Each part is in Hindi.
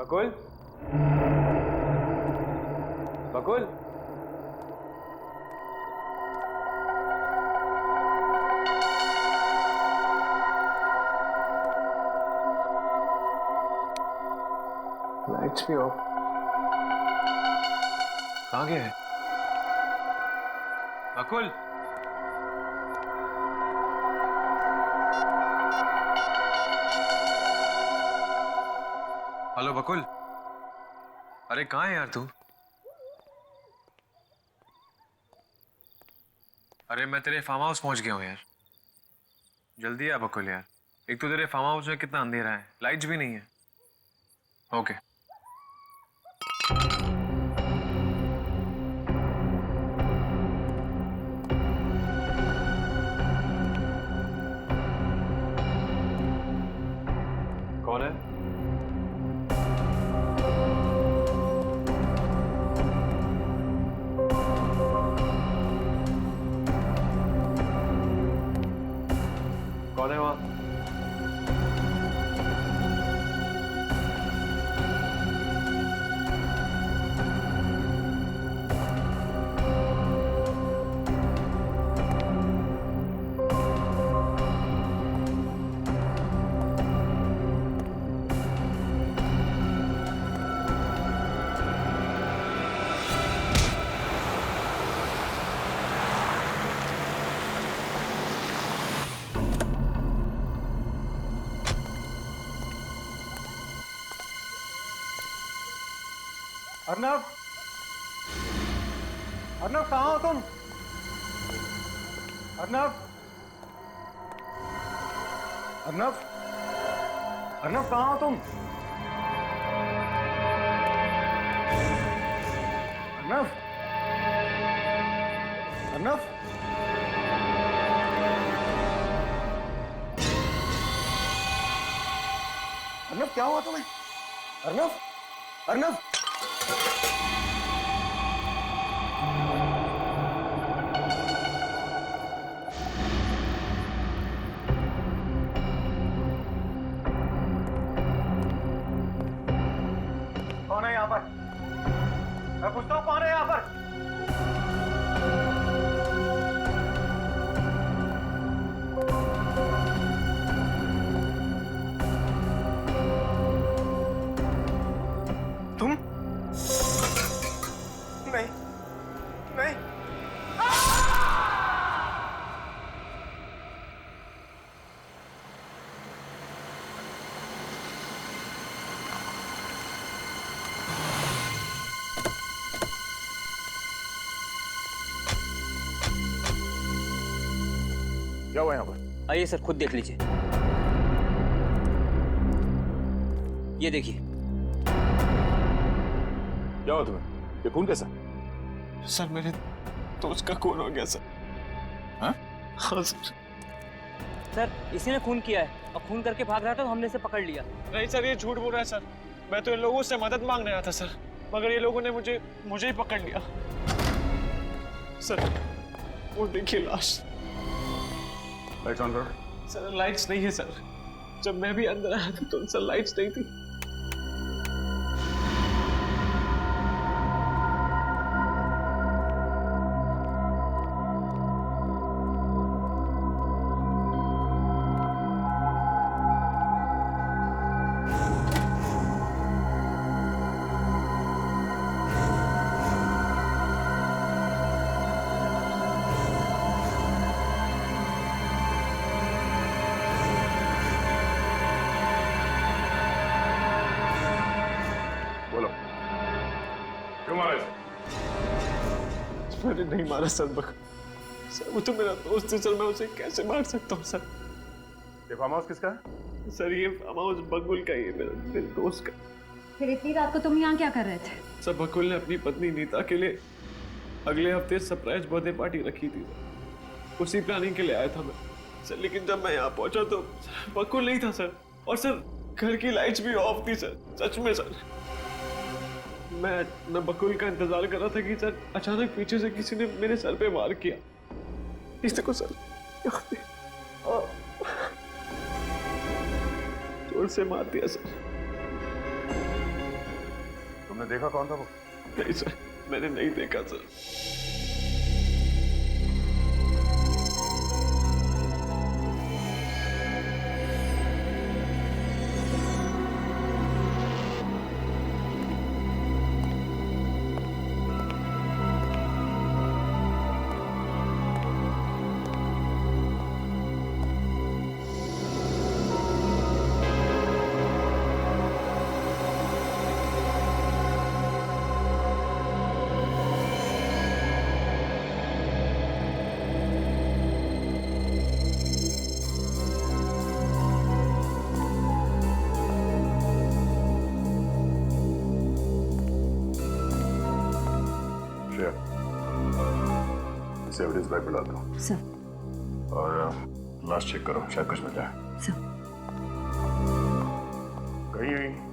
बकुल, बकुल, लाइट्स भी ऑफ। कहाँ गया है बकुल? हेलो बकुल, अरे कहाँ है यार तू? अरे मैं तेरे फार्म हाउस पहुंच गया हूँ यार। जल्दी आ बकुल यार, एक तो तेरे फार्म हाउस में कितना अंधेरा है, लाइट्स भी नहीं है। ओके। कौन है? कौन है वहां? अर्नव, अर्नव कहाँ हो तुम? अर्नव, अर्नव, अर्नव कहाँ हो तुम? अर्नव, अर्नव, अर्नव क्या हुआ तुम्हें? अर्नव, अर्नव, कौन है यहाँ पर? मैं पूछता हूँ कौन है यहाँ पर? तुम? नहीं, नहीं। क्या हुआ यहाँ पर? आइए सर, खुद देख लीजिए। ये देखिए। क्या हुआ तुम्हें? ये खून कैसा? सर मेरे दोस्त का खून हो गया सर। हाँ? हाँ सर। सर इसी ने खून किया है और खून करके भाग रहा था तो हमने इसे पकड़ लिया। नहीं सर, ये झूठ बोल रहा है सर। मैं तो इन लोगों से मदद मांगने आया था सर, मगर ये लोगों ने मुझे ही पकड़ लिया सर। वो देखिए लाश। लाइट्स ऑन करो। सर लाइट्स नहीं है सर। जब मैं भी अंदर आया था तो सर लाइट्स नहीं थी। बोलो, क्यों मारा इसे? मैंने नहीं मारा सर। सर वो तो मेरा दोस्त है सर, मैं उसे कैसे मार सकता हूँ सर? ये फार्म हाउस किसका है? सर ये फार्म हाउस बकुल का ही है, मेरे दोस्त का। फिर इतनी रात को तुम यहाँ क्या कर रहे थे? सर बकुल ने अपनी पत्नी नीता के लिए अगले हफ्ते सरप्राइज बर्थडे पार्टी रखी थी, उसी प्लानिंग के लिए आया था मैं सर। लेकिन जब मैं यहाँ पहुंचा तो बकुल नहीं था सर, और सर घर की लाइट्स भी ऑफ थी सर। सच में सर, मैं बकुल का इंतजार कर रहा था कि सर अचानक पीछे से किसी ने मेरे सर पे वार किया। इस देखो सर, जोर से मार दिया सर। तुमने देखा कौन था वो? नहीं सर, मैंने नहीं देखा सर। श्रेया, इसे एविडेंस बैग में डाल दो सर। और लास्ट चेक करो, शायद कुछ मिल जाए। सर। कहीं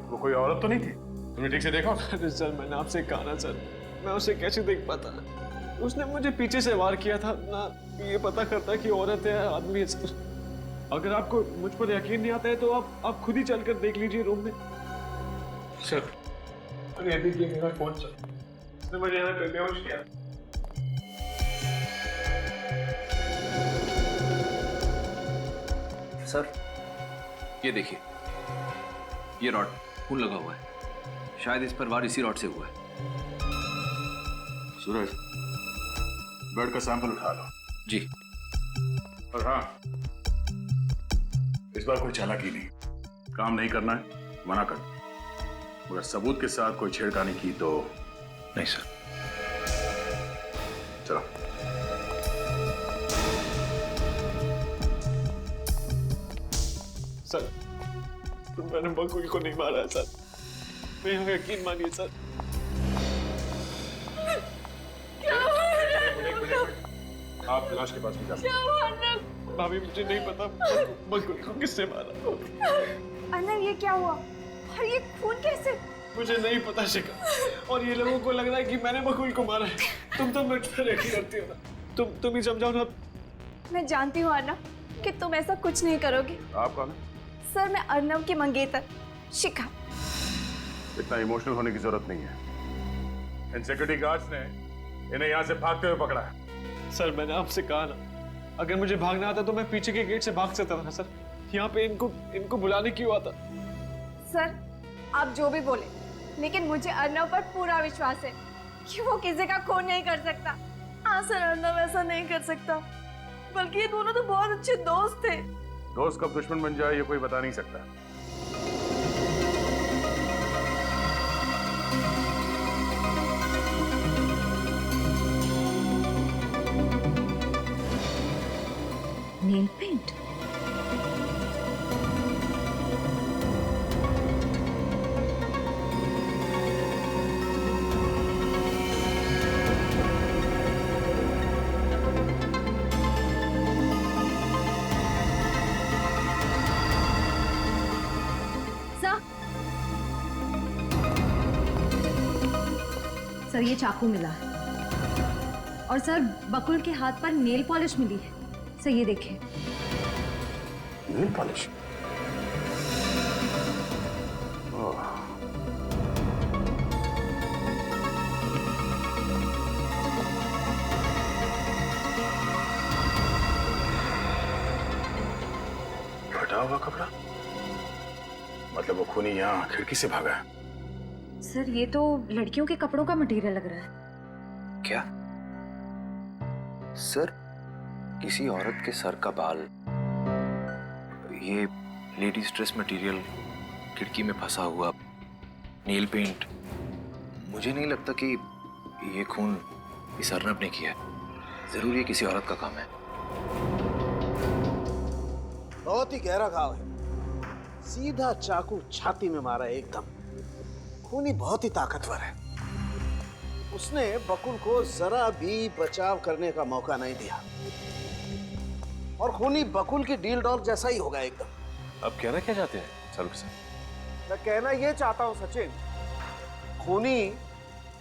वो कोई औरत तो नहीं थी? तुमने ठीक से देखा? अरे सर, मैंने आपसे कहा ना सर, मैं उसे कैसे देख पाता? उसने मुझे पीछे से वार किया था ना, ये पता करता कि औरत है आदमी है सर। अगर आपको मुझ पर यकीन नहीं आता है तो आप खुद ही चलकर देख लीजिए रूम में। सर, अरे देखिए मेरा फोन सर, उसने मुझे यहाँ पे बेहोश किया। सर, ये देखिए, ये रॉड खून लगा हुआ है, शायद इस पर वार इसी रॉड से हुआ है। सूरज, ब्लड का सैंपल उठा लो। जी। और हाँ, इस बार कोई चालाकी नहीं, काम नहीं करना है, मना कर। मगर सबूत के साथ कोई छेड़खानी की तो नहीं सर। चलो। सर, मैंने बकुल को नहीं मारा है सर, मेरा यकीन मानिए सर। आप लाश के पास भी जा सकते हैं। भाभी, मुझे नहीं पता बकुल को किसने मारा। अर्नव, ये क्या हुआ और ये खून कैसे? मुझे नहीं पता शिखा, और ये लोगों को लग रहा है कि मैंने बकुल को मारा है। तुम तो मुझ पर यकीन करती हो ना, तुम ही समझाओ ना। मैं जानती हूँ अर्नव कि तुम ऐसा कुछ नहीं करोगे। आप कौन है? सर, मैं अर्नव की मंगेतर शिखा। इतना इमोशनल होने की जरूरत नहीं है। इन सिक्योरिटी गार्ड्स ने इन्हें यहाँ से भागते हुए पकड़ा है। सर, मैंने आपसे कहा ना, अगर मुझे भागना आता तो मैं पीछे के गेट से भाग सकता था सर। यहाँ पे इनको बुलाने क्यों आता? सर, आप जो भी बोले, लेकिन मुझे अर्नव पर पूरा विश्वास है कि वो किसी का खून नहीं कर सकता। हाँ सर, अर्नव ऐसा नहीं कर सकता, बल्कि ये दोनों तो बहुत अच्छे दोस्त थे। दोस्त कब दुश्मन बन जाए ये कोई बता नहीं सकता। Nail paint. सर, ये चाकू मिला है और सर बकुल के हाथ पर नेल पॉलिश मिली है। सर, ये देखिए। Nail polish? फटा हुआ कपड़ा? मतलब वो खूनी यहाँ खिड़की से भागा है? सर, ये तो लड़कियों के कपड़ों का मटेरियल लग रहा है। क्या? सर, किसी औरत के सर का बाल, ये लेडीज ड्रेस मटेरियल, खिड़की में फंसा हुआ नेल पेंट, मुझे नहीं लगता कि ये खून इस अर्नब ने किया है। जरूर ये किसी औरत का काम है। बहुत ही गहरा घाव है, सीधा चाकू छाती में मारा है एकदम। खूनी बहुत ही ताकतवर है, उसने बकुल को जरा भी बचाव करने का मौका नहीं दिया और खूनी बकुल की डील डॉग जैसा ही होगा एकदम। अब कहना क्या चाहते हैं सर से? मैं कहना ये चाहता हूं सचिन, खूनी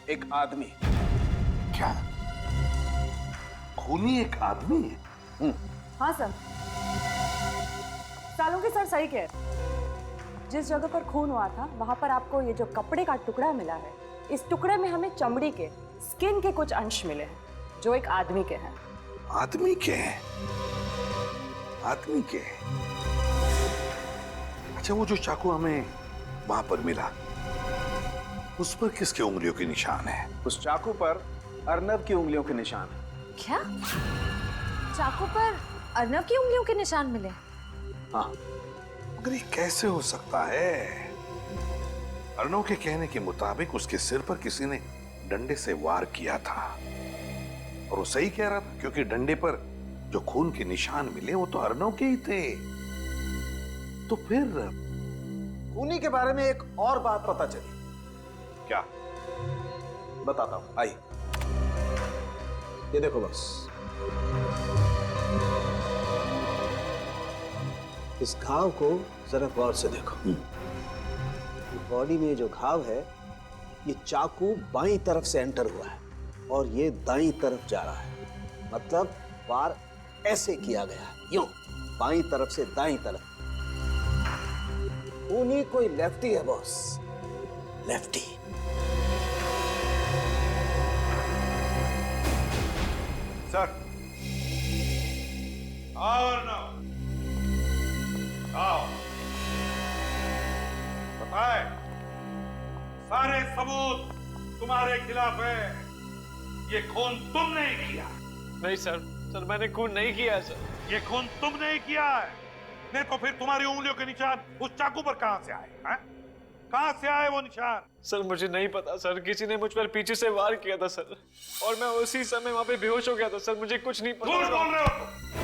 एक आदमी। क्या? खूनी एक आदमी है? हाँ सर, सालुंके सर सही कह रहे। जिस जगह पर खून हुआ था वहां पर आपको ये जो कपड़े का टुकड़ा मिला है इस टुकड़े में हमें चमड़ी के, स्किन के कुछ अंश मिले हैं जो एक आदमी के हैं। आदमी के हैं? आदमी के? अच्छा, वो जो चाकू हमें वहां पर मिला, उस पर किसके उंगलियों के निशान है? उस चाकू पर अर्नब की उंगलियों के निशान है। क्या? चाकू पर अर्नब की उंगलियों के निशान मिले? हाँ। मगर ये कैसे हो सकता है? अर्नब के कहने के मुताबिक उसके सिर पर किसी ने डंडे से वार किया था, और वो सही कह रहा था, क्योंकि डंडे पर जो खून के निशान मिले वो तो अर्नब के ही थे। तो फिर खूनी के बारे में एक और बात पता चली। क्या? बताता हूं, आइए। ये देखो बस, इस घाव को जरा गौर से देखो। बॉडी में जो घाव है, ये चाकू बाईं तरफ से एंटर हुआ है और ये दाईं तरफ जा रहा है। मतलब वार ऐसे किया गया है, यूं बाईं तरफ से दाईं तरफ। खूनी कोई लेफ्टी है बॉस, लेफ्टी। सर, आओ अर्नब, आओ। बताए, सारे सबूत तुम्हारे खिलाफ है। ये खून तुमने ही किया। नहीं सर, सर मैंने खून नहीं किया है सर। ये खून तुमने ही किया है। नहीं तो फिर तुम्हारी उंगलियों के निशान उस चाकू पर कहां से आए? हैं? कहां से आए वो निशान? सर मुझे नहीं पता सर, किसी ने मुझ पर पीछे से वार किया था सर, और मैं उसी समय वहां पे बेहोश हो गया था सर। मुझे कुछ नहीं पता। झूठ बोल रहे हो तुम।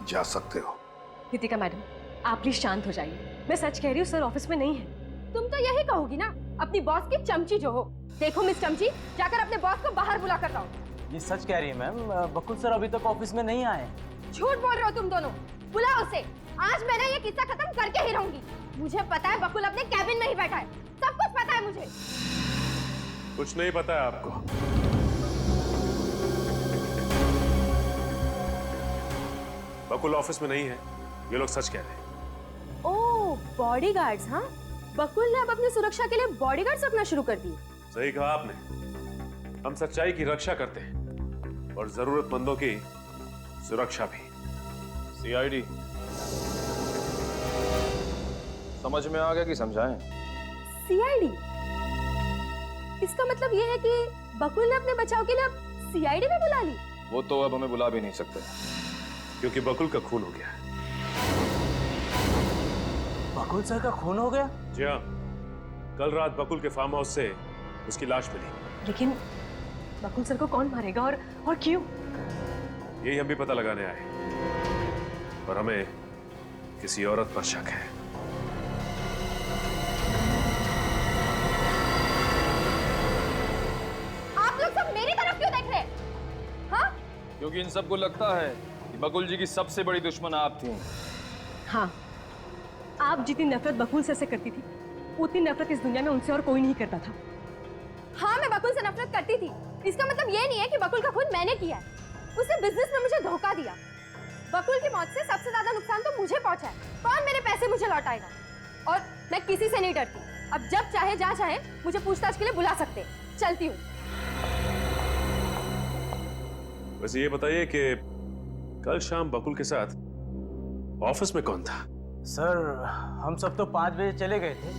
जा सकते हो। नितिका मैडम, आप प्लीज शांत हो जाइए। मैं सच कह रही हूँ, सर ऑफिस में नहीं है। तुम तो यही कहोगी ना, अपनी बॉस की चमची जो हो। देखो मिस चमची, जाकर अपने बॉस को बाहर बुला कर लाओ। ये सच कह रही है मैम, बकुल सर अभी तक ऑफिस में नहीं आए। झूठ बोल रहे हो तुम दोनों। बुलाओ उसे। आज मैंने ये किस्सा खत्म करके ही रहूंगी। मुझे पता है बकुल अपने कैबिन में ही बैठा है, सब कुछ पता है मुझे। कुछ नहीं पता है आपको। बकुल ऑफिस में नहीं है, ये लोग सच कह रहे हैं। ओह, बॉडीगार्ड्स। हाँ, बकुल ने अब अपनी सुरक्षा के लिए बॉडीगार्ड्स रखना शुरू कर दिए। सही कहा आपने। हम सच्चाई की रक्षा करते हैं और जरूरतमंदों की सुरक्षा भी। सीआईडी समझ में आ गया कि समझाएं? सीआईडी? इसका मतलब ये है कि बकुल ने अपने बचाव के लिए अब सीआईडी में बुला ली। वो तो अब हमें बुला भी नहीं सकते, क्योंकि बकुल का खून हो गया है। बकुल सर का खून हो गया? जी हाँ, कल रात बकुल के फार्म हाउस से उसकी लाश मिली। लेकिन बकुल सर को कौन मारेगा और क्यों? यही हम भी पता लगाने आए, और हमें किसी औरत पर शक है। आप लोग सब मेरी तरफ क्यों देख रहे हैं? हाँ? क्योंकि इन सबको लगता है कि बकुल जी की सबसे बड़ी दुश्मन आप थी। हाँ, आप जितनी नफरत बकुल सर से करती थी, उतनी नफरत इस दुनिया में उनसे और कोई नहीं करता था। हाँ, मैं बकुल से नफरत करती थी। इसका मतलब ये नहीं है कि बकुल का खून मैंने किया है। उसने बिजनेस में मुझे धोखा दिया। बकुल की मौत से सबसे ज्यादा नुकसान तो मुझे पहुंचा है। कौन मेरे पैसे मुझे लौटाएगा? और मैं किसी से नहीं डरती। अब जब चाहे जहाँ चाहे मुझे पूछताछ के लिए बुला सकते। चलती हूँ। वैसे ये बताइए कि कल शाम बकुल के साथ ऑफिस में कौन था? सर हम सब तो 5 बजे चले गए थे।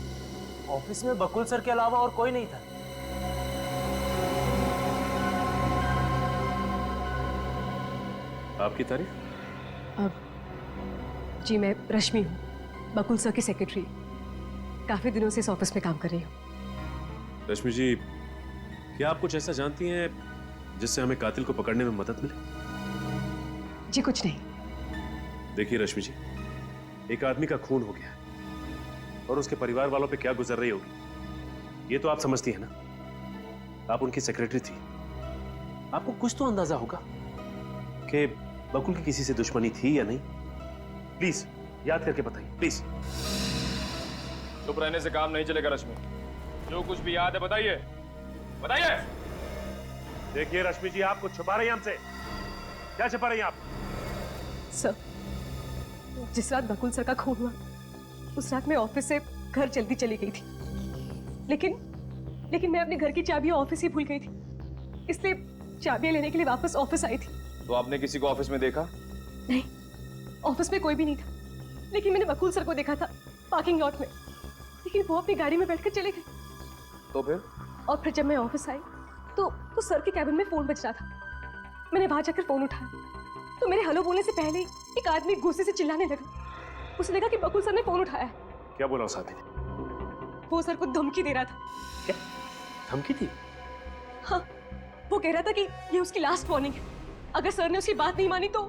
ऑफिस में बकुल सर के अलावा और कोई नहीं था। आपकी तारीफ? अब जी, मैं रश्मि हूँ, बकुल सर की सेक्रेटरी। काफी दिनों से इस ऑफिस में काम कर रही हूँ। रश्मि जी, क्या आप कुछ ऐसा जानती हैं जिससे हमें कातिल को पकड़ने में मदद मिले? जी कुछ नहीं। देखिए रश्मि जी, एक आदमी का खून हो गया और उसके परिवार वालों पे क्या गुजर रही होगी, ये तो आप समझती हैं ना। आप उनकी सेक्रेटरी थी, आपको कुछ तो अंदाजा होगा कि बकुल की किसी से दुश्मनी थी या नहीं। प्लीज याद करके बताइए, प्लीज। चुप रहने से काम नहीं चलेगा रश्मि। जो कुछ भी याद है बताइए, बताइए। देखिए रश्मि जी, आपको छुपा रही हैं हमसे। क्या छुपा रही हैं आप? सर, जिस रात बकुल सर का खून हुआ, उस रात मैं ऑफिस से घर जल्दी चली गई थी, लेकिन मैं अपने घर की चाबियां ऑफिस ही भूल गई थी, इसलिए चाबियां लेने के लिए वापस ऑफिस आई थी। तो आपने किसी को ऑफिस में देखा? नहीं, ऑफिस में कोई भी नहीं था, लेकिन मैंने बकुल सर को देखा था पार्किंग लॉट में, लेकिन वो अपनी गाड़ी में बैठकर चले गए। तो फिर? और फिर जब मैं ऑफिस आई तो सर के कैबिन में फोन बज रहा था। मैंने बाहर जाकर फोन उठाया तो मेरे हेलो बोलने से पहले ही एक आदमी गुस्से से चिल्लाने लगा। उसे लगा कि बकुल सर ने फोन उठाया है। क्या बोला उस आदमी ने? वो सर को धमकी दे रहा था। क्या धमकी थी? हाँ, वो कह रहा था कि ये उसकी लास्ट वार्निंग है, अगर सर ने उसकी बात नहीं मानी तो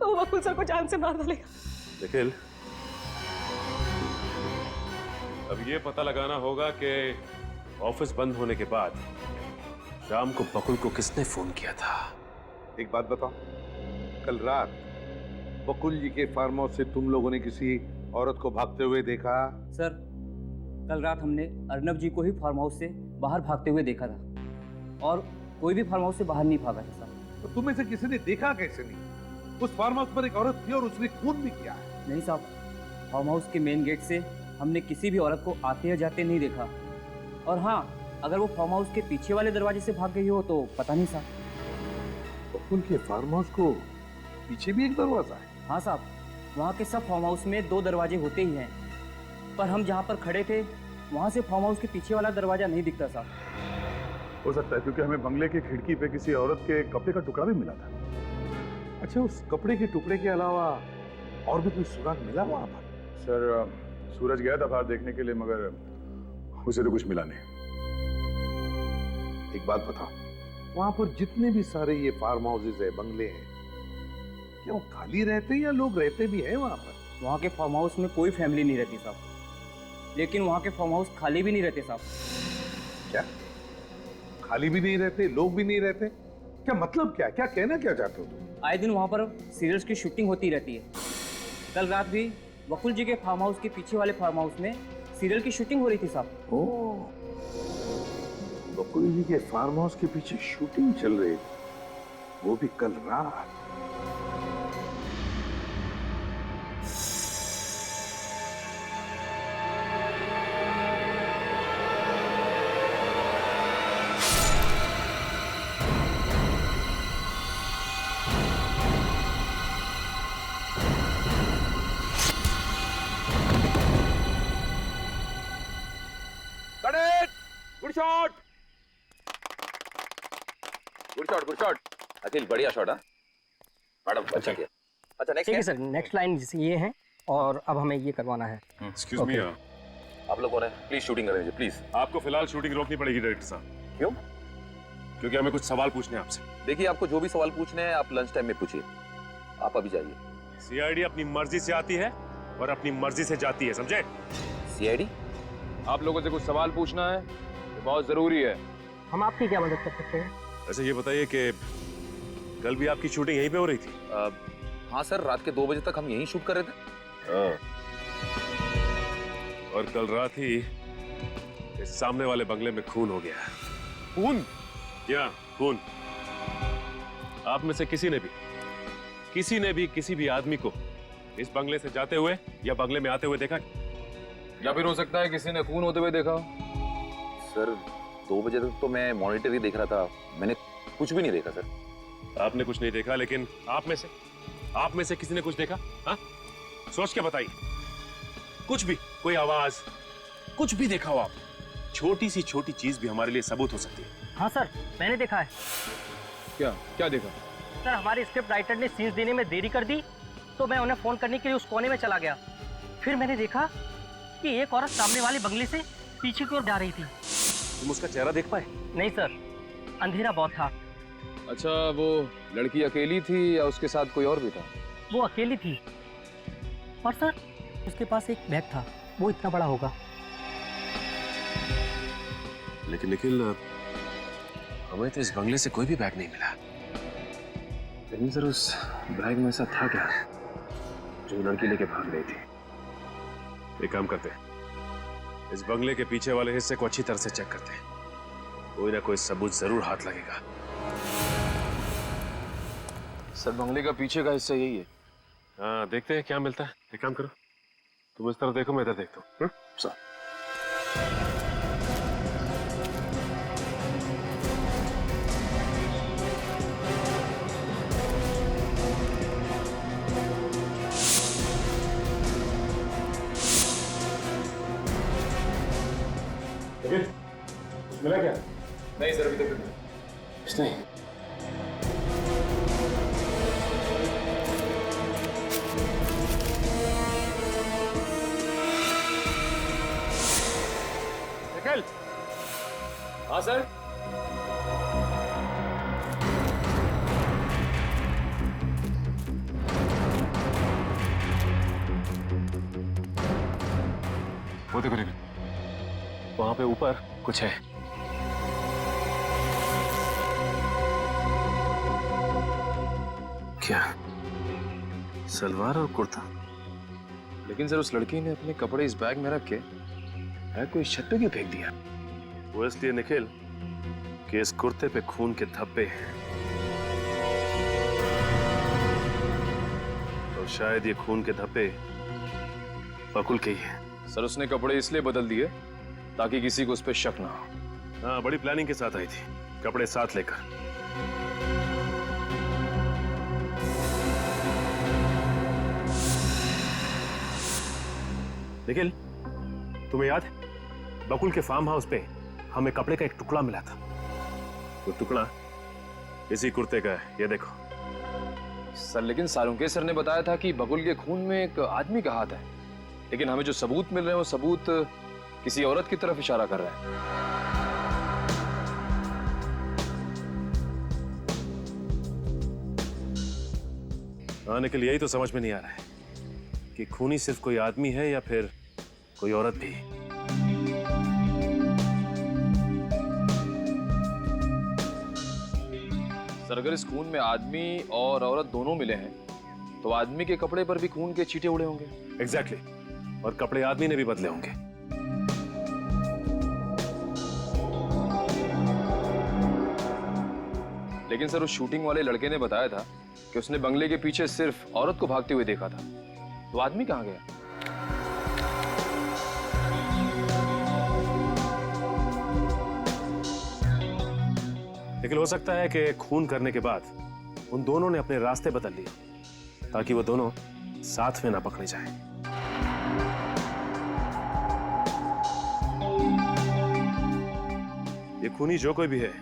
वो बकुल सर को जान से मार डालेगा। निखिल, अब ये पता लगाना होगा कि ऑफिस बंद होने के बाद शाम को बकुल को किसने फोन किया था। एक बात बताओ, कल रात बकुल जी के फार्म हाउस से तुम लोगों ने किसी औरत को भागते हुए देखा? सर, कल रात हमने अर्नब जी को ही फार्म हाउस से बाहर भागते हुए देखा था और कोई भी फार्म हाउस से बाहर नहीं भागा था साहब। तो तुम्हें से किसी ने देखा कैसे नहीं? उस फार्म हाउस पर एक औरत थी और उसने खून भी किया है। नहीं साहब, फार्म हाउस के मेन गेट से हमने किसी भी औरत को आते या जाते नहीं देखा। और हाँ, अगर वो फार्म हाउस के पीछे वाले दरवाजे से भाग गई हो तो पता नहीं साहब। बकुल के फार्म हाउस को पीछे भी एक दरवाजा है? हाँ साहब, वहाँ के सब फार्म हाउस में 2 दरवाजे होते ही हैं, पर हम जहाँ पर खड़े थे वहाँ से फार्म हाउस के पीछे वाला दरवाजा नहीं दिखता साहब। हो सकता है क्योंकि हमें बंगले की खिड़की पे किसी औरत के कपड़े का टुकड़ा भी मिला था। अच्छा, उस कपड़े के टुकड़े के अलावा और भी कोई सुराग मिला वहाँ पर? सर, सूरज गया था बाहर देखने के लिए, मगर उसे तो कुछ मिला नहीं। एक बात बताओ, वहाँ पर जितने भी सारे ये फार्म हाउसेज है, बंगले हैं, क्या वो खाली रहते हैं या लोग रहते भी हैं वहाँ पर? वहाँ के फार्म हाउस में कोई फैमिली नहीं रहती साहब, लेकिन वहाँ के फार्म हाउस खाली भी नहीं रहते साहब। क्या खाली भी नहीं रहते, लोग भी नहीं रहते? क्या मतलब क्या कहना क्या चाहते हो तुम? आए दिन वहाँ पर सीरियल्स की शूटिंग होती रहती है। कल रात भी बकुल जी के फार्म हाउस के पीछे वाले फार्म हाउस में सीरियल की शूटिंग हो रही थी साहब। ओह, बकुल जी के फार्म हाउस के पीछे शूटिंग चल रही थी, वो भी कल रात। Good shot, good shot, good shot. Akhil, बढ़िया शॉट। मैडम, अच्छा किया। अच्छा, नेक्स्ट। ठीक है सर, नेक्स्ट लाइन ये है और अब हमें ये करवाना है। एक्सक्यूज मी, आप लोगों ने प्लीज शूटिंग कर दीजिए, प्लीज। आपको फिलहाल शूटिंग रोकनी पड़ेगी डायरेक्टर साहब। क्यों? क्योंकि हमें कुछ सवाल पूछने हैं आपसे। देखिए, आपको जो भी सवाल पूछने हैं आप लंच टाइम में पूछिए। आप अभी जाइए। सीआईडी अपनी मर्जी से आती है और अपनी मर्जी से जाती है, समझे? सीआईडी? आप लोगों से कुछ सवाल पूछना है, ये बहुत जरूरी है। हम आपकी क्या मदद कर सकते हैं? ऐसे ये बताइए कि कल भी आपकी शूटिंग यहीं पे हो रही थी? हाँ सर, रात के 2 बजे तक हम यहीं शूट कर रहे थे। और कल रात ही इस सामने वाले बंगले में खून हो गया। खून? क्या खून? आप में से किसी ने भी किसी भी आदमी को इस बंगले से जाते हुए या बंगले में आते हुए देखा? या फिर हो सकता है किसी ने खून होते हुए देखा। सर, 2 बजे तक तो मैं मॉनिटर ही देख रहा था, मैंने कुछ भी नहीं देखा सर। आपने कुछ नहीं देखा, लेकिन आप में से किसी ने कुछ देखा? हाँ, सोच के बताइए। कुछ भी, कोई आवाज, कुछ भी देखा हो आप? छोटी सी छोटी चीज भी हमारे लिए सबूत हो सकती है। हाँ सर, मैंने देखा है। क्या देखा? सर, हमारे स्क्रिप्ट राइटर ने सीन्स देने में देरी कर दी तो मैं उन्हें फोन करने के लिए उस कोने में चला गया। फिर मैंने देखा कि एक औरत सामने वाले बंगले से पीछे की ओर जा रही थी। तुम उसका चेहरा देख पाए? नहीं सर, अंधेरा बहुत था। अच्छा, वो लड़की अकेली थी या उसके साथ कोई और भी था? वो अकेली थी और सर उसके पास एक बैग था, वो इतना बड़ा होगा। लेकिन निखिल, हमें तो इस बंगले से कोई भी बैग नहीं मिला। लेकिन सर, उस बैग में ऐसा था क्या जो लड़की लेके भाग रही थी? एक काम करते हैं, इस बंगले के पीछे वाले हिस्से को अच्छी तरह से चेक करते हैं। कोई ना कोई सबूत जरूर हाथ लगेगा। सर बंगले का पीछे का हिस्सा यही है। हाँ, देखते हैं क्या मिलता है। एक काम करो, तुम इस तरफ देखो, मैं इधर देखता हूँ। सर मिला क्या? नहीं सर, अभी तक कुछ नहीं। निकल। हाँ सर। वो देखो निकल, वहां पे ऊपर कुछ है। क्या? सलवार और कुर्ता? लेकिन सर उस लड़की ने अपने कपड़े इस बैग में रख के बैग को इस छत पे क्यों फेंक दिया? वो इसलिए निखिल कि इस कुर्ते पे खून के धब्बे हैं और शायद ये खून के धब्बे बकुल के ही हैं। सर उसने कपड़े इसलिए बदल दिए ताकि किसी को उस पर शक ना हो। हाँ, बड़ी प्लानिंग के साथ आई थी, कपड़े साथ लेकर। निखिल, तुम्हें याद है बकुल के फार्म हाउस पे हमें कपड़े का एक टुकड़ा मिला था? वो टुकड़ा इसी कुर्ते का है, ये देखो। सर लेकिन सालुंके सर ने बताया था कि बकुल के खून में एक आदमी का हाथ है, लेकिन हमें जो सबूत मिल रहे हैं वो सबूत किसी औरत की तरफ इशारा कर रहा है। हाँ निखिल, यही तो समझ में नहीं आ रहा है कि खूनी सिर्फ कोई आदमी है या फिर कोई औरत भी। सर अगर इस खून में आदमी और औरत दोनों मिले हैं तो आदमी के कपड़े पर भी खून के छींटे उड़े होंगे। एग्जैक्टली, और कपड़े आदमी ने भी बदले होंगे। लेकिन सर उस शूटिंग वाले लड़के ने बताया था कि उसने बंगले के पीछे सिर्फ औरत को भागते हुए देखा था, तो आदमी कहाँ गया? लेकिन हो सकता है कि खून करने के बाद उन दोनों ने अपने रास्ते बदल लिए ताकि वो दोनों साथ में ना पकड़े जाएं। ये खूनी जो कोई भी है,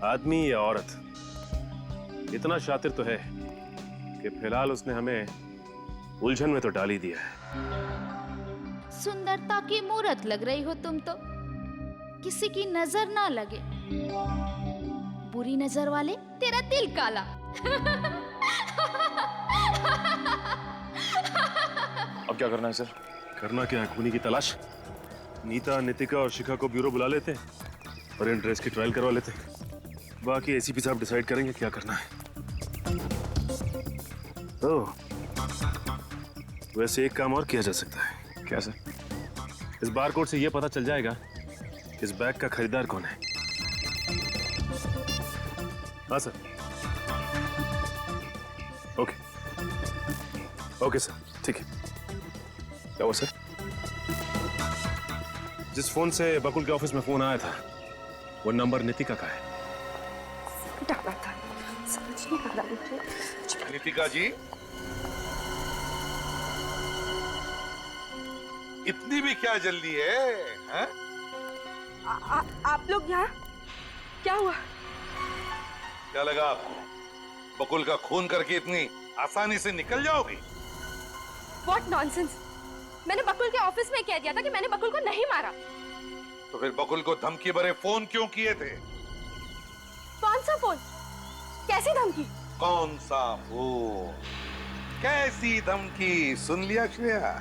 आदमी या औरत, इतना शातिर तो है कि फिलहाल उसने हमें उलझन में तो डाल ही दिया है। सुंदरता की मूरत लग रही हो तुम तो, किसी की नजर ना लगे। बुरी नजर वाले तेरा दिल काला। अब क्या करना है सर? करना क्या है, खूनी की तलाश। नीता, नितिका और शिखा को ब्यूरो बुला लेते और इन ड्रेस की ट्रायल करवा लेते। बाकी एसीपी साहब डिसाइड करेंगे क्या करना है। ओह, वैसे एक काम और किया जा सकता है। क्या सर? इस बारकोड से यह पता चल जाएगा इस बैग का खरीदार कौन है। हाँ सर। ओके ओके सर, ठीक है। क्या हुआ सर? जिस फोन से बकुल के ऑफिस में फोन आया था वो नंबर नितिका का है। डाला था, समझ नहीं आ रहा मुझे। नितिका जी, इतनी भी क्या जल्दी है, हैं? आप लोग यहाँ? क्या हुआ? क्या लगा आपको बकुल का खून करके इतनी आसानी से निकल जाओगी? What nonsense! मैंने बकुल के ऑफिस में कह दिया था कि मैंने बकुल को नहीं मारा। तो फिर बकुल को धमकी भरे फोन क्यों किए थे? कौन सा फोन? कैसी धमकी? कौन सा फोन? कैसी धमकी? सुन लिया श्रेया?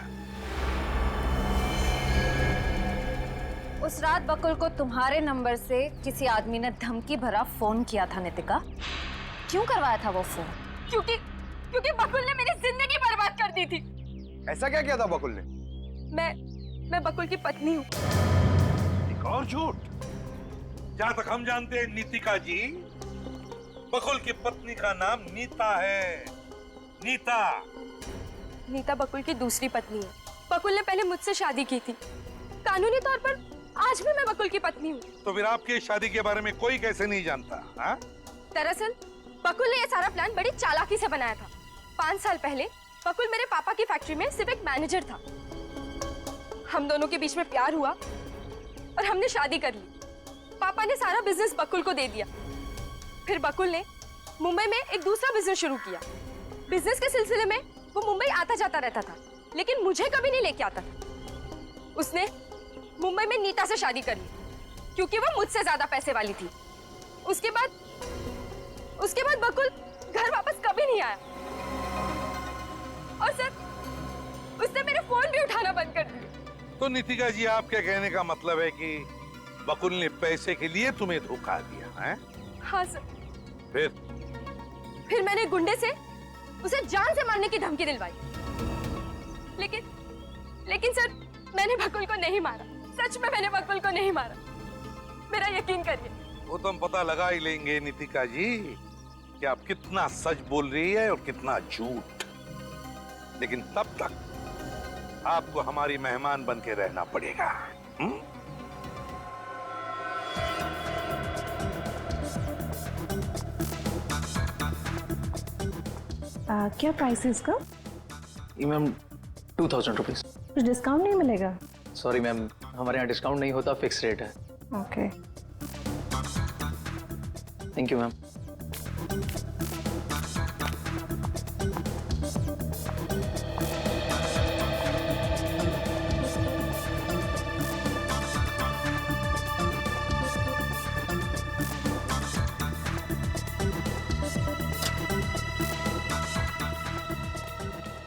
उस रात बकुल को तुम्हारे नंबर से किसी आदमी ने धमकी भरा फोन किया था नितिका। क्यों करवाया था वो फोन? क्योंकि बकुल ने मेरी जिंदगी बर्बाद कर दी थी। ऐसा क्या किया था बकुल ने? मैं बकुल की पत्नी हूँ। एक और झूठ। जहां तक हम जानते हैं नीतिका जी, बकुल की पत्नी का नाम नीता है। नीता। नीता बकुल की दूसरी पत्नी है। बकुल ने पहले मुझसे शादी की थी। कानूनी तौर पर आज भी मैं बकुल की पत्नी हूँ। तो फिर आपकी शादी के बारे में कोई कैसे नहीं जानता? हाँ? दरअसल बकुल ने यह सारा प्लान बड़ी चालाकी से बनाया था। 5 साल पहले बकुल मेरे पापा की फैक्ट्री में सिर्फ एक मैनेजर था। हम दोनों के बीच में प्यार हुआ और हमने शादी कर ली। पापा ने सारा बिजनेस बकुल को दे दिया। फिर बकुल ने मुंबई में एक दूसरा बिजनेस शुरू किया। बिजनेस के सिलसिले में वो मुंबई आता जाता रहता था, लेकिन मुझे कभी नहीं लेके आता था। उसने मुंबई में नीता से शादी कर ली क्योंकि वो मुझसे ज्यादा पैसे वाली थी। उसके बाद बकुल घर वापस कभी नहीं आया। और सर, उसने मेरे फोन भी उठाना बंद कर दिए। तो नीतिका जी, आपके कहने का मतलब है कि बकुल ने पैसे के लिए तुम्हें धोखा दिया है? हाँ सर। फिर मैंने गुंडे से उसे जान से मारने की धमकी दिलवाई। लेकिन सर, मैंने बकुल को नहीं मारा। सच में मैंने बकुल को नहीं मारा। मेरा यकीन करिए। वो तो हम पता लगा ही लेंगे नीतिका जी कि आप कितना सच बोल रही है और कितना झूठ। लेकिन तब तक आपको हमारी मेहमान बन के रहना पड़ेगा। क्या प्राइस है इसका? Ma'am 2000 rupees. कुछ डिस्काउंट नहीं मिलेगा? सॉरी मैम, हमारे यहाँ डिस्काउंट नहीं होता, फिक्स रेट है। Okay. Thank you ma'am.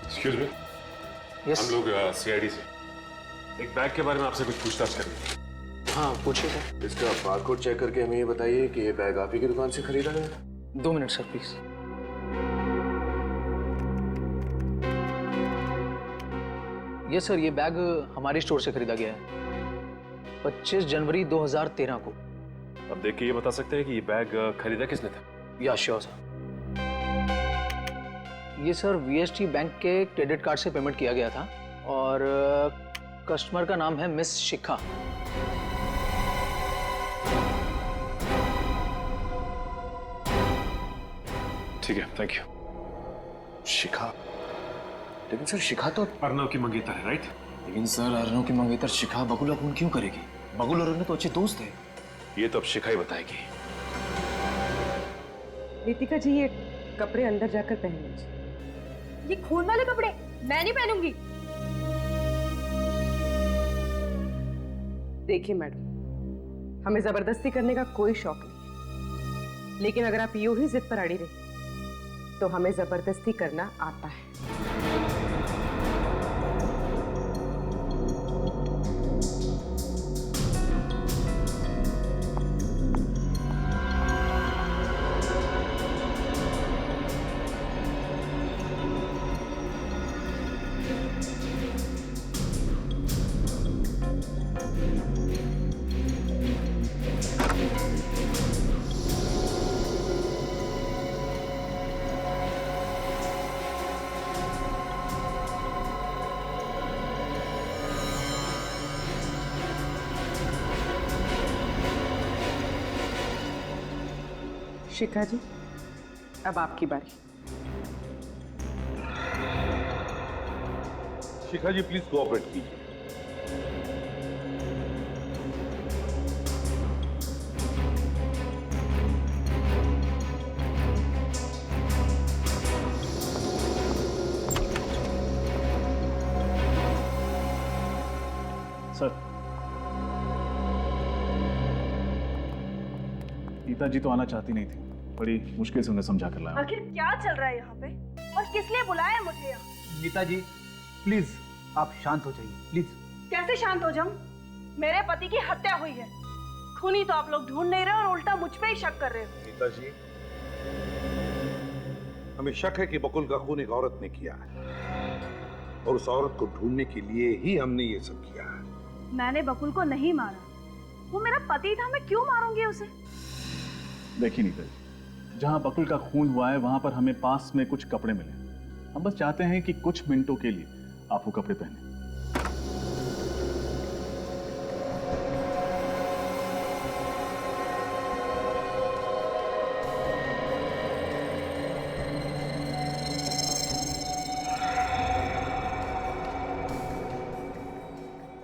Excuse me. Yes. हम लोग सीआईडी से एक बैग के बारे में आपसे कुछ पूछताछ करनी है। हाँ पूछिए सर। इसका बारकोड चेक करके हमें ये बताइए कि ये बैग आप ही की दुकान से खरीदा गया था? 2 minute sir please. Yes sir, ये बैग हमारे स्टोर से खरीदा गया है 25 जनवरी 2013 को। अब देख के ये बता सकते हैं कि ये बैग खरीदा किसने था? या श्योर सर। ये सर वीएसटी बैंक के क्रेडिट कार्ड से पेमेंट किया गया था और कस्टमर का नाम है मिस शिखा। ठीक है, थैंक यू। शिखा? लेकिन सर शिखा तो अर्नव की मंगेतर है, राइट? लेकिन सर अर्नव की मंगेतर शिखा बकुल का खून क्यों करेगी? बकुल और अर्नव तो अच्छे दोस्त थे। ये तो अब शिखा ही बताएगी। नीतिका जी, ये कपड़े अंदर जाकर पहन लीजिए। ये खून वाले कपड़े मैं नहीं पहनूंगी। देखिए मैडम, हमें जबरदस्ती करने का कोई शौक नहीं, लेकिन अगर आप यूं ही जिद पर अड़ी रहे तो हमें जबरदस्ती करना आता है। शिखा जी, अब आपकी बारी। शिखा जी प्लीज कोऑपरेट कीजिए। सर, नीता जी तो आना चाहती नहीं थी, बड़ी मुश्किल से उन्हें समझा कर लाया। आखिर क्या चल रहा है यहाँ पे और किस लिए बुलाया है मुझे यहाँ? नीता जी प्लीज आप शांत हो जाइए, प्लीज। कैसे शांत हो जाऊं? मेरे पति की हत्या हुई है। खूनी तो आप लोग ढूंढ नहीं रहे और उल्टा मुझ पे ही शक कर रहे हो। नीता जी, हमें शक है कि बकुल का खून एक औरत ने किया है और उस औरत को ढूंढने के लिए ही हमने ये सब किया है। मैंने बकुल को नहीं मारा, वो मेरा पति था, मैं क्यों मारूंगी उसे? देखिए नीता जी, जहाँ बकुल का खून हुआ है वहां पर हमें पास में कुछ कपड़े मिले। हम बस चाहते हैं कि कुछ मिनटों के लिए आप वो कपड़े पहने।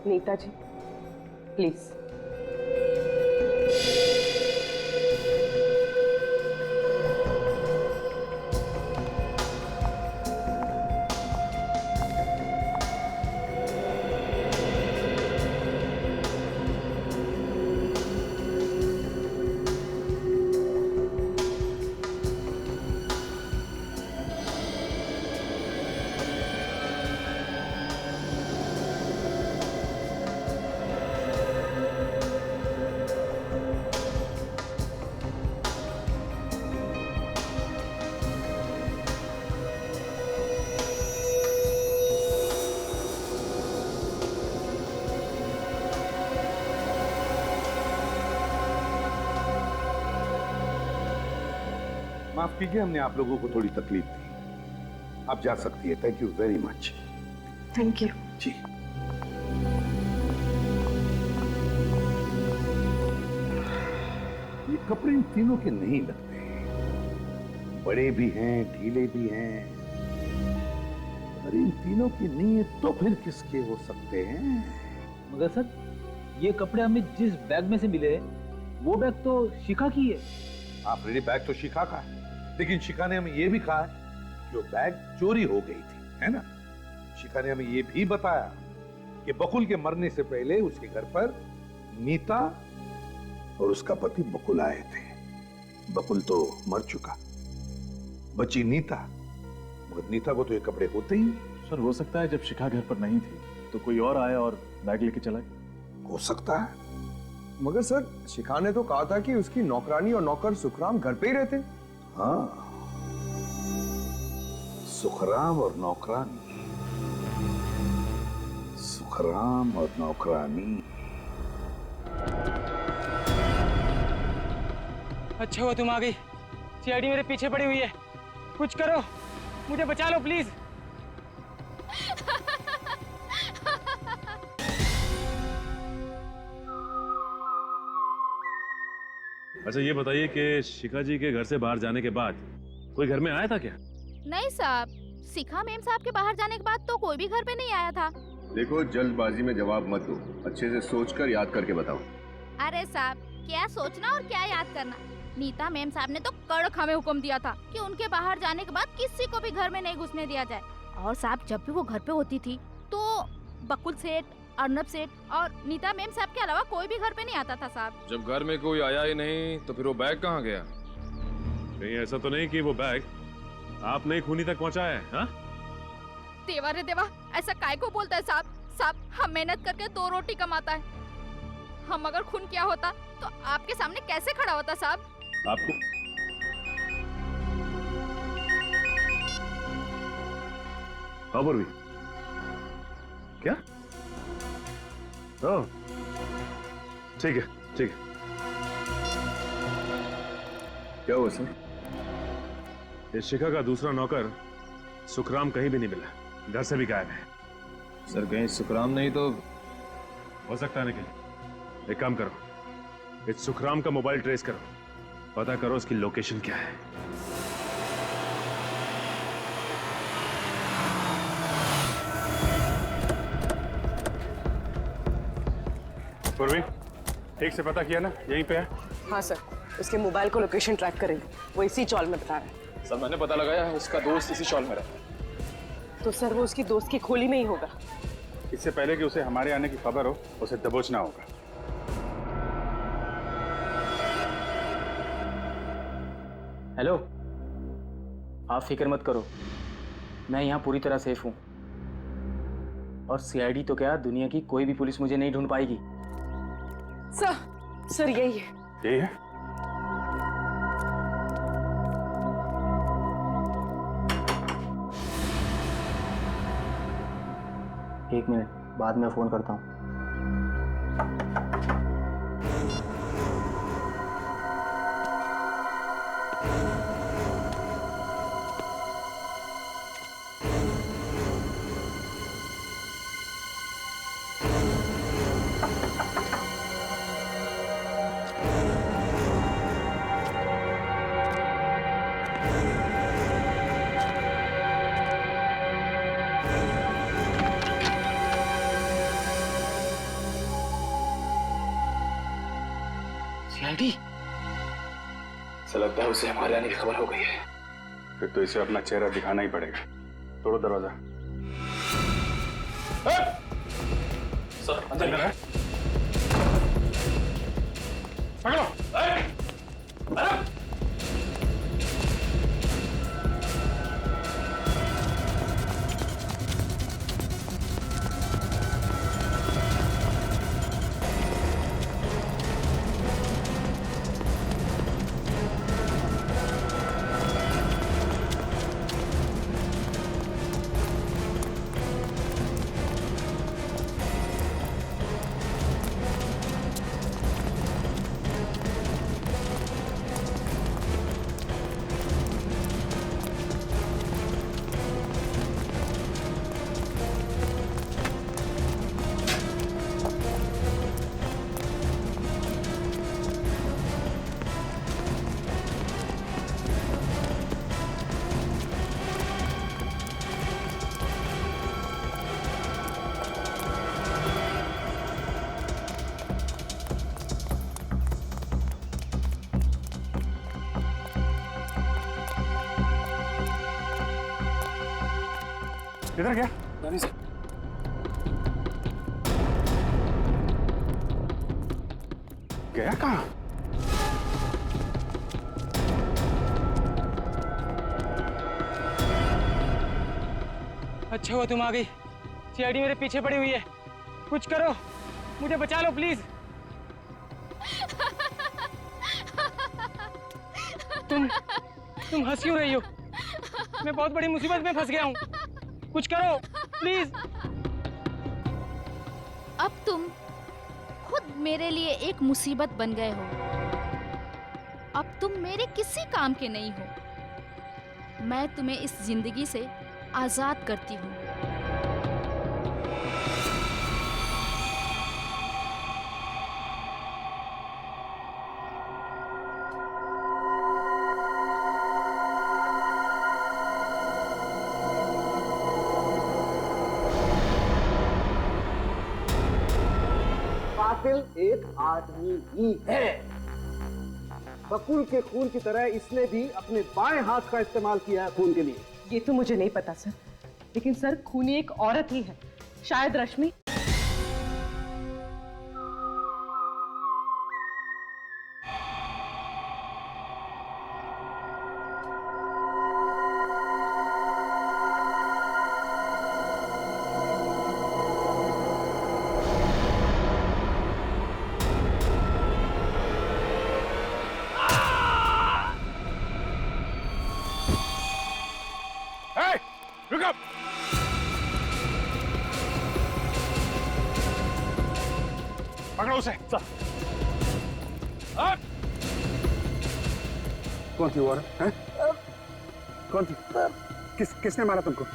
नीता जी प्लीज। माफ कीजिए, हमने आप लोगों को थोड़ी तकलीफ दी। आप जा सकती है। Thank you very much. Thank you. जी। ये कपड़े इन तीनों के नहीं लगते, बड़े भी हैं, ढीले भी हैं। अरे इन तीनों की नहीं है तो फिर किसके हो सकते हैं? मगर सर, ये कपड़े हमें जिस बैग में से मिले वो बैग तो शिखा की है। आप रेडी, बैग तो शिखा का है, लेकिन शिखा ने हमें यह भी कहा है कि वो बैग चोरी हो गई थी, है ना? शिखा ने हमें यह भी बताया कि बकुल के मरने से पहले उसके घर पर नीता और उसका पति बकुल आए थे। बकुल तो मर चुका, बची नीता, मगर नीता को तो ये कपड़े होते ही। सर हो सकता है जब शिखा घर पर नहीं थी तो कोई और आया और बैग लेके चला गया। हो सकता है। मगर सर, शिखा ने तो कहा था कि उसकी नौकरानी और नौकर सुखराम घर पे ही रहते। हाँ, सुखराम और नौकरानी, सुखराम और नौकरानी। अच्छा हुआ तुम आ गई। सीआईडी मेरे पीछे पड़ी हुई है, कुछ करो, मुझे बचा लो प्लीज। अच्छा ये बताइए कि शिखा जी के घर से बाहर जाने के बाद कोई घर में आया था क्या? नहीं साहब, शिखा मैम साहब के बाहर जाने के बाद तो कोई भी घर पे नहीं आया था। देखो, जल्दबाजी में जवाब मत दो, अच्छे से सोचकर याद करके बताओ। अरे साहब, क्या सोचना और क्या याद करना। नीता मैम साहब ने तो कड़क हमें हुक्म दिया था कि उनके बाहर जाने के बाद किसी को भी घर में नहीं घुसने दिया जाए। और साहब, जब भी वो घर पे होती थी तो बकुल सेठ, अर्नब सेठ और नीता मैम साहब के अलावा कोई भी घर पे नहीं आता था साहब। जब घर में कोई आया ही नहीं तो फिर वो बैग कहाँ गया? कहीं ऐसा तो नहीं कि वो बैग आपने ही खूनी तक पहुंचाया है? हाँ? देवा रे देवा, ऐसा काय को बोलता है साहब? साहब, हम मेहनत करके 2 रोटी कमाता है। हम अगर खून किया होता तो आपके सामने कैसे खड़ा होता साहब? आपको हाँ पूर्वी, क्या? ओह, ठीक है ठीक है। क्या हुआ सर? इस शिखा का दूसरा नौकर सुखराम कहीं भी नहीं मिला, घर से भी गायब है। सर कहीं सुखराम नहीं तो? हो सकता है निखिल, एक काम करो, इस सुखराम का मोबाइल ट्रेस करो, पता करो उसकी लोकेशन क्या है। पूर्वी, ठीक से पता किया ना, यहीं पे है? हाँ सर, उसके मोबाइल को लोकेशन ट्रैक करेंगे, वो इसी चौल में बता रहा है। सर मैंने पता लगाया है, उसका दोस्त इसी चौल में रहता है। तो सर वो उसकी दोस्त की खोली में ही होगा। इससे पहले कि उसे हमारे आने की खबर हो, उसे दबोचना होगा। हेलो, आप फिक्र मत करो, मैं यहाँ पूरी तरह सेफ हूँ। और सीआईडी तो क्या, दुनिया की कोई भी पुलिस मुझे नहीं ढूंढ पाएगी। सर यही है। यही है? एक मिनट, बाद में फोन करता हूँ। सीआईडी से लगता है उसे हमारे आने की खबर हो गई है। फिर तो इसे अपना चेहरा दिखाना ही पड़ेगा। तोड़ो दरवाजा। सर अंदर है। पकड़ो। किधर गया? नहीं सर। गया कहाँ? अच्छा हुआ तुम आ गई। सीआईडी मेरे पीछे पड़ी हुई है। कुछ करो, मुझे बचा लो प्लीज। तुम हंस क्यों रही हो? मैं बहुत बड़ी मुसीबत में फंस गया हूँ। कुछ करो प्लीज। अब तुम खुद मेरे लिए एक मुसीबत बन गए हो। अब तुम मेरे किसी काम के नहीं हो। मैं तुम्हें इस जिंदगी से आजाद करती हूँ। कातिल एक आदमी ही है। बकुल के खून की तरह इसने भी अपने बाएं हाथ का इस्तेमाल किया है खून के लिए। ये तो मुझे नहीं पता सर, लेकिन सर खूनी एक औरत ही है, शायद रश्मि। पकड़ो उसे। कौन थी वो औरत? हैं? कौन थी? किसने मारा तुमको?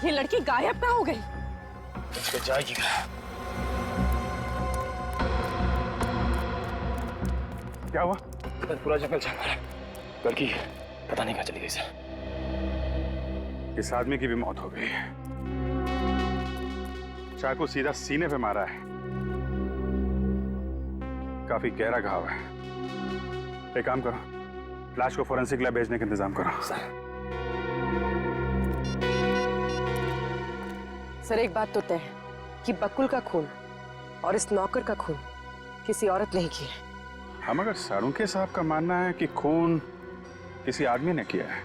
ये लड़की गायब कहाँ हो गई? तो जाएगी क्या हुआ? पूरा जंगल छान मारा, लड़की पता नहीं कहाँ चली गई सर। इस आदमी की भी मौत हो गई। चाकू सीधा सीने पे मारा है, काफी गहरा घाव है। एक काम करो, लाश को फोरेंसिक लैब भेजने का इंतजाम करो। सर एक बात तो तय है कि बकुल का खून और इस नौकर का खून किसी औरत नहीं किया है। हम अगर सारुंके साहब का मानना है कि खून किसी आदमी ने किया है,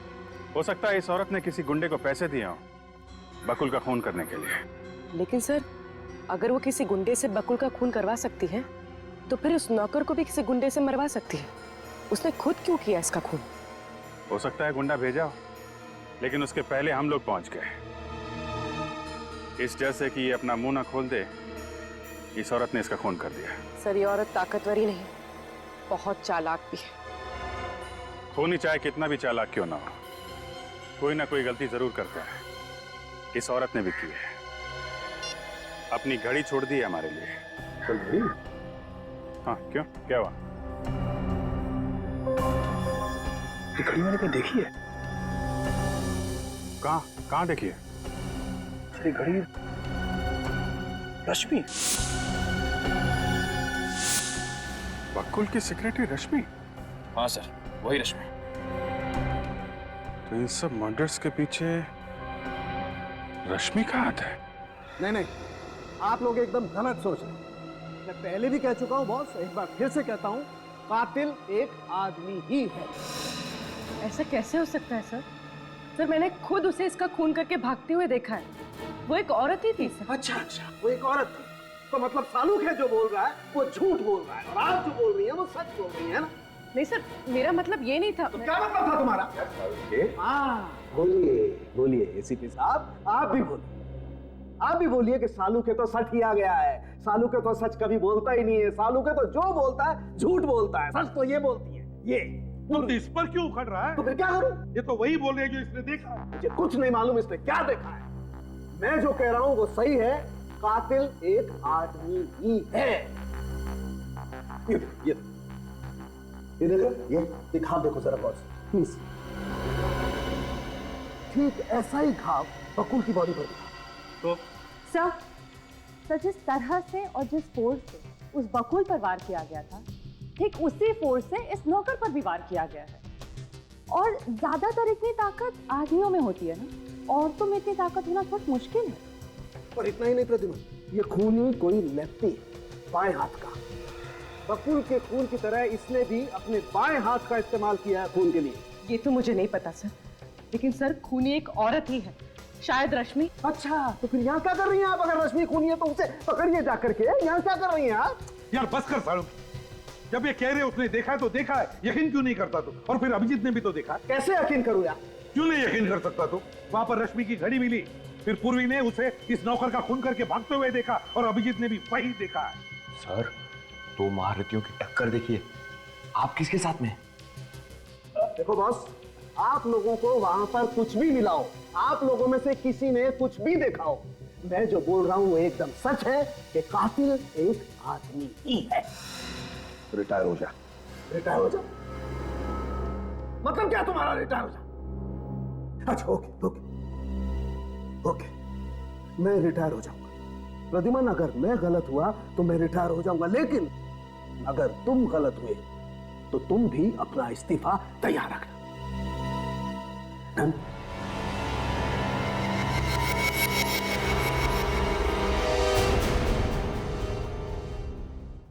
हो सकता है इस औरत ने किसी गुंडे को पैसे दिए हो बकुल का खून करने के लिए। लेकिन सर अगर वो किसी गुंडे से बकुल का खून करवा सकती है तो फिर उस नौकर को भी किसी गुंडे से मरवा सकती है। उसने खुद क्यों किया इसका खून? हो सकता है गुंडा भेजा हो, लेकिन उसके पहले हम लोग पहुंच गए। इस डर से कि ये अपना मुंह ना खोल दे, इस औरत ने इसका खून कर दिया। सर ये औरत ताकतवर ही नहीं, बहुत चालाक भी है। खूनी चाहे कितना भी चालाक क्यों ना हो, कोई ना कोई गलती जरूर करता है। इस औरत ने भी की है, अपनी घड़ी छोड़ दी है हमारे लिए। हाँ क्यों, क्या हुआ? ये घड़ी मैंने कहीं देखी है। कहाँ देखी है? ये घड़ी रश्मि। बकुल की सेक्रेटरी रश्मि? हाँ सर, वही रश्मि। तो इन सब मर्डर्स के पीछे रश्मि का हाथ है? नहीं, आप लोग एकदम गलत सोच रहे हैं। मैं पहले भी कह चुका हूं बॉस, एक बार फिर से कहता हूं, कातिल एक आदमी ही है। ऐसा कैसे हो सकता है सर? सर मैंने खुद उसे इसका खून करके भागते हुए देखा है। वो एक औरत ही थी सर। अच्छा, वो एक औरत थी। तो मतलब सालूक है जो बोल रहा है वो झूठ बोल रहा है, और आप जो बोल रही हैं वो सच बोल रही है ना? नहीं सर, मेरा मतलब ये नहीं था। तो क्या मतलब था तुम्हारा? बोलिए एसीपी साहब, आप भी बोलिए कि सालू के तो सच ही आ गया है। सालू के तो सच कभी बोलता ही नहीं है। सालू के तो जो बोलता है झूठ बोलता है, सच तो ये बोलती है ये। तो इस पर क्यों उखड़ रहा है? तो फिर क्या करूं? ये तो वही बोल रही है जो इसने देखा। मुझे कुछ नहीं मालूम इसने क्या देखा है। मैं जो कह रहा हूं वो सही है, कातिल एक आदमी ही है। ये देखो, ये घाव देखो जरा बॉस प्लीज। ठीक ऐसा ही घाव बकुल की बॉडी पर दिखा। तो सर जिस तरह से और जिस फोर्स से उस बकुल पर वार किया गया था, ठीक उसी फोर्स से इस नौकर पर भी वार किया गया है। और ज्यादातर इतनी ताकत आदमियों में होती है ना, औरतों में इतनी ताकत होना बहुत मुश्किल है। और इतना ही नहीं प्रतिमा, ये खून ही कोई लेफ्टी, बाएं हाथ का। बकुल के खून की तरह इसने भी अपने बाएं हाथ का इस्तेमाल किया है खून के लिए। ये तो मुझे नहीं पता सर, लेकिन सर खूनी एक औरत ही है, शायद रश्मि। अच्छा, तो फिर यहाँ क्या कर रही हैं आप? अगर रश्मि खूनी है तो उसे पकड़िए जाकर के। यहाँ क्या कर रही हैं आप? यार बस कर सारू, जब ये कह रहे उसने देखा है तो देखा है, यकीन क्यों नहीं करता तू? और फिर अभिजीत ने भी तो देखा। कैसे यकीन करूं यार? क्यों नहीं यकीन कर सकता तू? वहां पर रश्मि की घड़ी मिली, फिर पूर्वी ने उसे इस नौकर का खून करके भागते हुए देखा, और अभिजीत ने भी वही देखा है। सर, दो महारथियों की टक्कर देखिए, आप किसके साथ में? देखो बॉस, आप लोगों को वहां पर कुछ भी मिला हो, आप लोगों में से किसी ने कुछ भी देखा हो, मैं जो बोल रहा हूं वो एकदम सच है कि कातिल एक आदमी ही है। रिटायर हो जा। रिटायर हो जा? मतलब क्या तुम्हारा रिटायर हो जा? अच्छा ओके, मैं रिटायर हो जाऊंगा। प्रद्युमन, अगर मैं गलत हुआ तो मैं रिटायर हो जाऊंगा, लेकिन अगर तुम गलत हुए तो तुम भी अपना इस्तीफा तैयार रखना। डन?